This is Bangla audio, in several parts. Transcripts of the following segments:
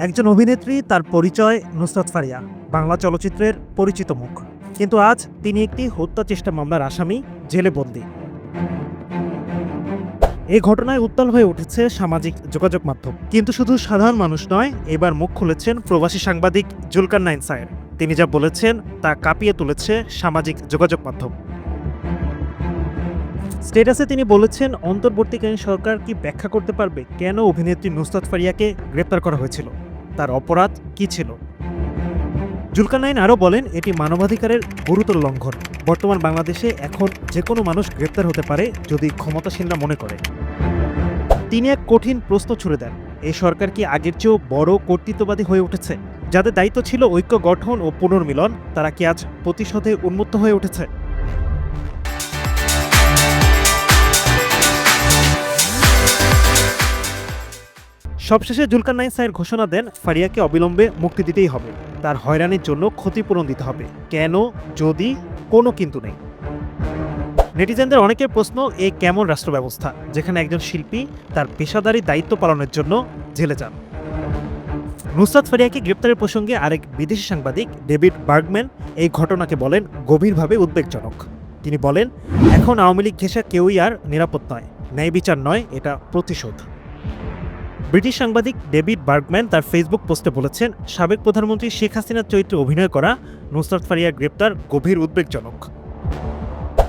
একজন অভিনেত্রী, তার পরিচয় নুসরাত ফারিয়া, বাংলা চলচ্চিত্রের পরিচিত মুখ। কিন্তু আজ তিনি একটি হত্যা চেষ্টা মামলার আসামি, জেলে বন্দী। এই ঘটনায় উত্তাল হয়ে উঠেছে সামাজিক যোগাযোগ মাধ্যম। কিন্তু শুধু সাধারণ মানুষ নয়, এবার মুখ খুলেছেন প্রবাসী সাংবাদিক জুলকারনাইন সায়ের। তিনি যা বলেছেন তা কাঁপিয়ে তুলেছে সামাজিক যোগাযোগ মাধ্যম। স্ট্যাটাসে তিনি বলেছেন, অন্তর্বর্তীকালীন সরকার কি ব্যাখ্যা করতে পারবে কেন অভিনেত্রী নুসরাত ফারিয়াকে গ্রেপ্তার করা হয়েছিল? তার অপরাধ কি ছিল? জুলকারনাইন আরও বলেন, এটি মানবাধিকারের গুরুতর লঙ্ঘন। বর্তমান বাংলাদেশে এখন যে কোনো মানুষ গ্রেপ্তার হতে পারে যদি ক্ষমতাসীনরা মনে করে। তিনি এক কঠিন প্রশ্ন ছুড়ে দেন, এই সরকার কি আগের চেয়েও বড় কর্তৃত্ববাদী হয়ে উঠেছে? যাদের দায়িত্ব ছিল ঐক্য গঠন ও পুনর্মিলন, তারা কি আজ প্রতিশোধে উন্মুক্ত হয়ে উঠেছে? সবশেষে জুলকারনাইন সায়ের ঘোষণা দেন, ফারিয়াকে অবিলম্বে মুক্তি দিতেই হবে। তার হয়রানির জন্য ক্ষতিপূরণ দিতে হবে। কেন, যদি, কোনো কিন্তু নেই। নেটিজেনদের অনেকের প্রশ্ন, এ কেমন রাষ্ট্র ব্যবস্থা যেখানে একজন শিল্পী তার পেশাদারি দায়িত্ব পালনের জন্য জেলে যান? নুসরাত ফারিয়াকে গ্রেপ্তারের প্রসঙ্গে আরেক বিদেশি সাংবাদিক ডেভিড বার্গম্যান এই ঘটনাকে বলেন গভীরভাবে উদ্বেগজনক। তিনি বলেন, এখন আওয়ামী লীগ ঘেঁষা কেউই আর নিরাপদ নয়। ন্যায় বিচার নয়, এটা প্রতিশোধ। ব্রিটিশ সাংবাদিক ডেভিড বার্গম্যান তার ফেসবুক পোস্টে বলেছেন, সাবেক প্রধানমন্ত্রী শেখ হাসিনার চরিত্রে অভিনয় করা নুসরাত ফারিয়ার গ্রেপ্তার গভীর উদ্বেগজনক।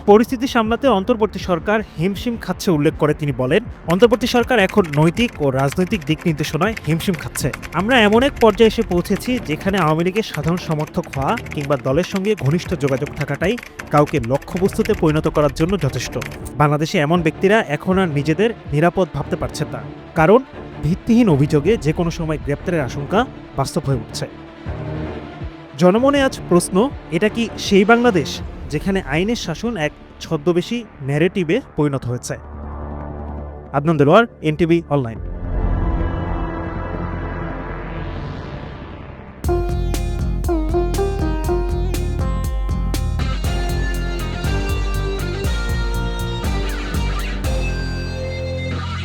পরিস্থিতি সামলাতে অন্তর্বর্তী সরকার হিমশিম খাচ্ছে উল্লেখ করে তিনি বলেন, অন্তর্বর্তী সরকার এখন নৈতিক ও রাজনৈতিক দিক নির্দেশনায় হিমশিম খাচ্ছে। আমরা এমন এক পর্যায়ে এসে পৌঁছেছি যেখানে আওয়ামী লীগের সাধারণ সমর্থক হওয়া কিংবা দলের সঙ্গে ঘনিষ্ঠ যোগাযোগ থাকাটাই কাউকে লক্ষ্যবস্তুতে পরিণত করার জন্য যথেষ্ট। বাংলাদেশে এমন ব্যক্তিরা এখন আর নিজেদের নিরাপদ ভাবতে পারছেন না, কারণ ভিত্তিহীন অভিযোগে যে কোনো সময় গ্রেপ্তারের আশঙ্কা বাস্তব হয়ে উঠছে। জনমনে আজ প্রশ্ন, এটা কি সেই বাংলাদেশ যেখানে আইনের শাসন এক ছদ্মবেশী ন্যারেটিভে পরিণত হয়েছে? Adnan Delwar, NTV online.